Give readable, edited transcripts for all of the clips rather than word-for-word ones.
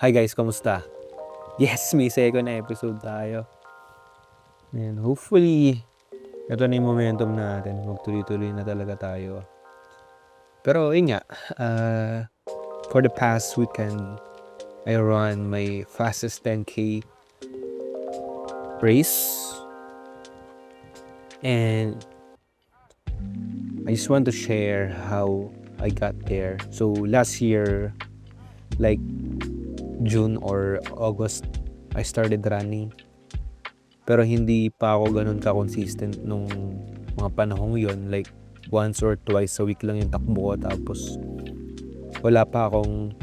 Hi guys, kamusta? Yes, may second episode tayo. And hopefully, ito na yung momentum natin. Magtuloy-tuloy na talaga tayo. Pero yun nga, for the past weekend, I run my fastest 10K race. And I just want to share how I got there. So last year, like June or August, I started running. Pero hindi pa ako ganun ka-consistent nung mga panahong yon. Like, once or twice a week lang yung takbo ko. Tapos, wala pa akong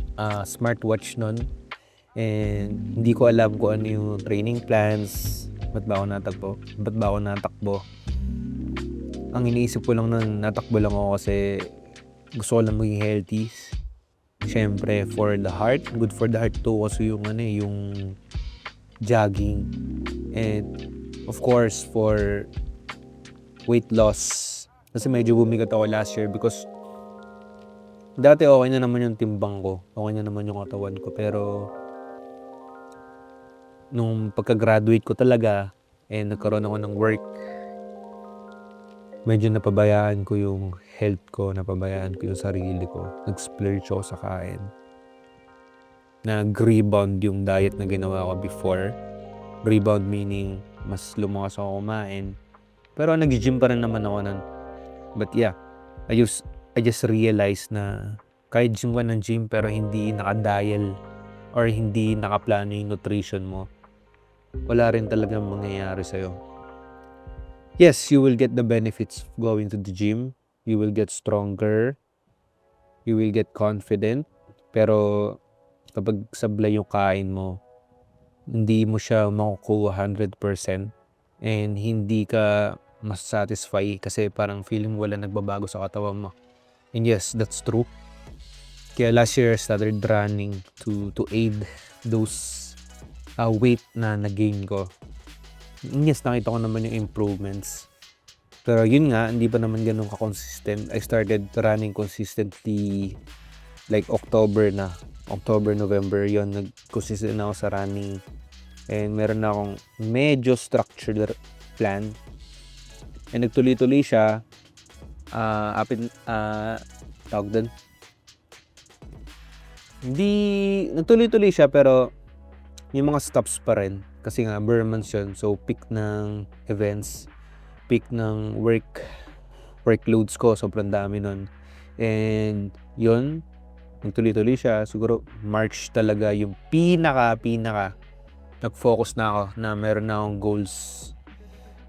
smartwatch nun. And hindi ko alam kung ano yung training plans. Ba't ba ako natakbo? Ang iniisip ko lang nun, natakbo lang ako kasi gusto ko lang maging healthy. Siyempre, for the heart. Good for the heart too. Kasi yung jogging. And of course, for weight loss. Kasi medyo bumigat ako last year because dati okay na naman yung timbang ko. Okay na naman yung katawan ko. Pero nung pagka-graduate ko talaga and nagkaroon ako ng work, medyo napabayaan ko yung health ko, napabayaan ko yung sarili ko. Nag-splurge ako sa kain. Nag-rebound yung diet na ginawa ko before. Rebound meaning mas lumakas ako kumain. Pero nag-gym pa rin naman ako nun. But yeah, I just realized na kahit gym ka ng gym pero hindi naka-dial or hindi nakaplano yung nutrition mo, wala rin talagang mangyayari sa'yo. Yes, you will get the benefits of going to the gym. You will get stronger. You will get confident. Pero kapag sablay yung kain mo, hindi mo siya makukuha 100% and hindi ka mas satisfy kasi parang feeling wala nagbabago sa katawan mo. And yes, that's true. Kaya last year I started running to aid those weight na nag-gain ko. And yes, nakita ko naman yung improvements. Pero yun nga, hindi pa naman ganun ka-consistent. I started running consistently like October, November, yon nag-consistent na ako sa running. And meron na akong medyo structured plan. And nagtuloy-tuloy siya. Tawag doon. Hindi, nagtuloy-tuloy siya pero yung mga stops pa rin. Kasi nga, bare months yun. So, peak ng events, peak ng workloads ko. Sobrang dami nun. And yun, nagtuloy-tuloy siya. Siguro, March talaga yung pinaka nag-focus na ako na meron na akong goals.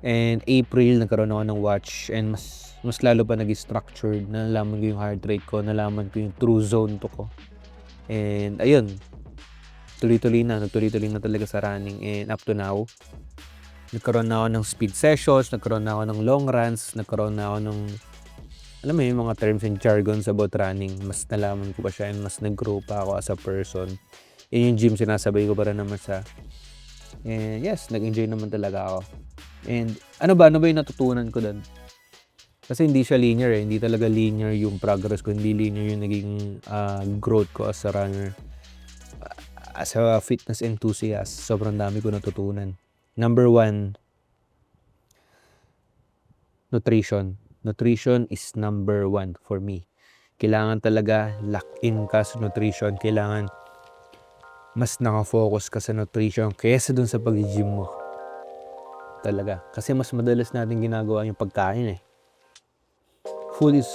And April, nagkaroon ako ng watch. And mas lalo pa naging structured. Nalaman ko yung heart rate ko. Nalaman ko yung true zone to ko. And ayun, nagtuloy-tuloy na talaga sa running. And up to now, nagkaroon na ako ng speed sessions. Nagkaroon na ako ng long runs. Nagkaroon na ako ng, alam mo yung mga terms and jargons about running. Mas nalaman ko pa siya and mas nag-grow pa ako as a person. Yung gym, sinasabay ko pa rin naman siya. And yes, nag-enjoy naman talaga ako. And ano ba yung natutunan ko doon? Kasi hindi siya linear eh. Hindi talaga linear yung progress ko. Hindi linear yung naging growth ko as a runner. As a fitness enthusiast, sobrang dami ko natutunan. Number 1, nutrition. Nutrition is number 1 for me. Kailangan talaga lock in ka sa nutrition. Kailangan mas nakafocus ka sa nutrition kaysa dun sa pag-gym mo. Talaga. Kasi mas madalas natin ginagawa yung pagkain eh. Food is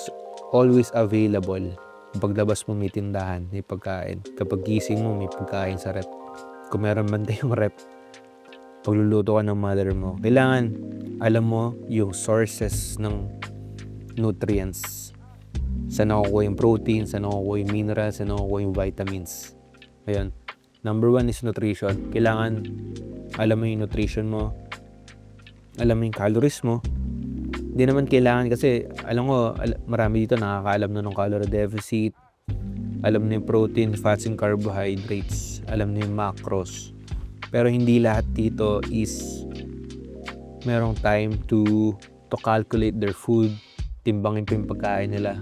always available. Paglabas mo may tindahan, may pagkain. Kapag gising mo, may pagkain sa rep. Kung meron man tayong rep, pagluluto ka ng mother mo, kailangan alam mo yung sources ng nutrients. Saan nakukuha yung protein, saan nakukuha yung minerals, saan nakukuha yung vitamins. Ayun. Number 1 is nutrition. Kailangan alam mo yung nutrition mo. Alam mo yung calories mo. Hindi naman kailangan kasi alam ko marami dito nakakaalam na ng calorie deficit. Alam na yung protein, fats, and carbohydrates. Alam na yung macros. Pero hindi lahat dito is merong time to calculate their food. Timbangin pa yung pagkain nila.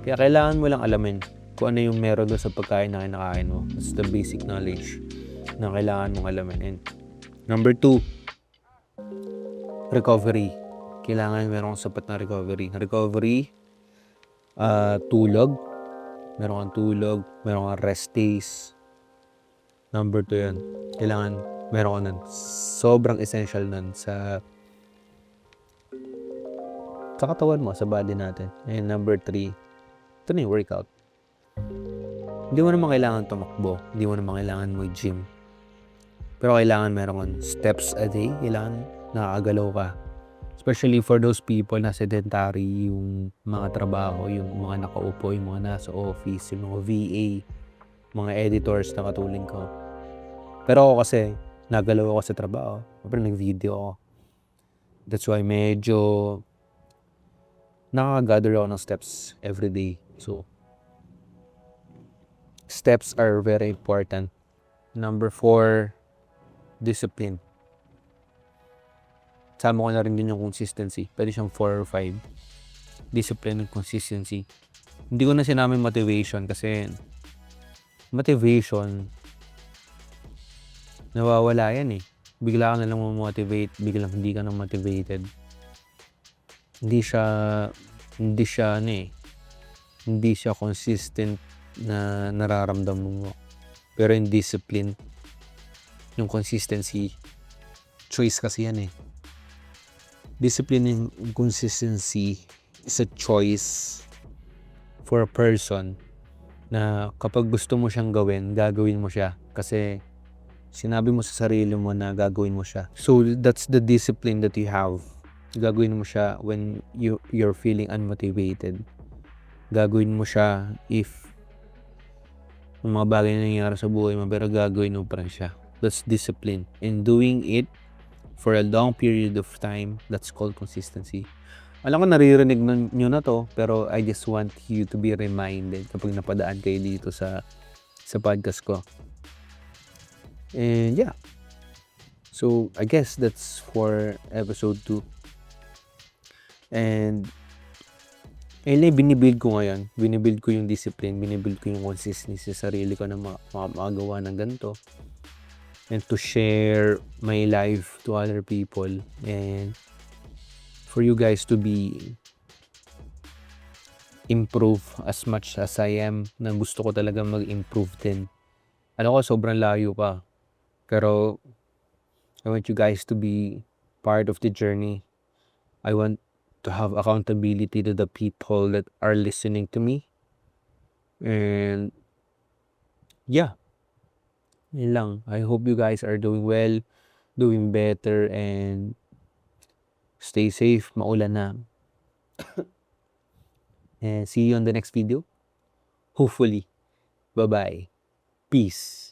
Kaya kailangan mo lang alamin. kung ano yung meron doon sa pagkain na kinakain mo. That's the basic knowledge na kailangan mong alamin. And number 2, recovery. Kailangan meron kang sapat na recovery. Tulog. Meron kang tulog. Meron kang rest days. Number 2 yun. Kailangan meron ka nun. Sobrang essential nun sa katawan mo, sa body natin. And number 3, ito na yung workout. Hindi mo naman kailangan tumakbo. Hindi mo naman kailangan mag-gym. Pero kailangan meron kang steps a day. Kailangan nakakagalaw ka. Especially for those people na sedentary, yung mga trabaho, yung mga nakaupo, yung mga nasa office, yung mga VA, mga editors na katulad ko. Pero ako kasi, nagalaw ako sa trabaho. Pero nag-video ako. That's why medyo nakaka-gather ako ng steps every day. So, steps are very important. Number 4, discipline. Sama ko na rin din yung consistency. Pwede siyang 4 or 5. Discipline and consistency. Hindi ko na sinaming motivation kasi motivation, nawawala yan eh. Bigla ka na lang motivate, biglang hindi ka na motivated. Hindi siya consistent na nararamdaman mo. Pero yung discipline, yung consistency, choice kasi yan eh. Discipline and consistency is a choice for a person na kapag gusto mo siyang gawin, gagawin mo siya. Kasi sinabi mo sa sarili mo na gagawin mo siya. So that's the discipline that you have. Gagawin mo siya when you're feeling unmotivated. Gagawin mo siya if yung mga bagay na nangyayari sa buhay mo, pero gagawin mo pa rin siya. That's discipline. And doing it for a long period of time, that's called consistency. Alam ko naririnig nyo na to, pero I just want you to be reminded kapag napadaan kayo dito sa podcast ko. And yeah. So, I guess that's for episode 2. And binibuild ko ngayon. Binibuild ko yung discipline, binibuild ko yung consistency sa sarili ko na makagawa ng ganito. And to share my life to other people. And for you guys to be improve as much as I am, na gusto ko talaga mag-improve din. Alam ko, sobrang layo pa. Pero I want you guys to be part of the journey. I want to have accountability to the people that are listening to me. And yeah, yun lang. I hope you guys are doing well, doing better, and stay safe. Maulan na. And see you on the next video. Hopefully. Bye-bye. Peace.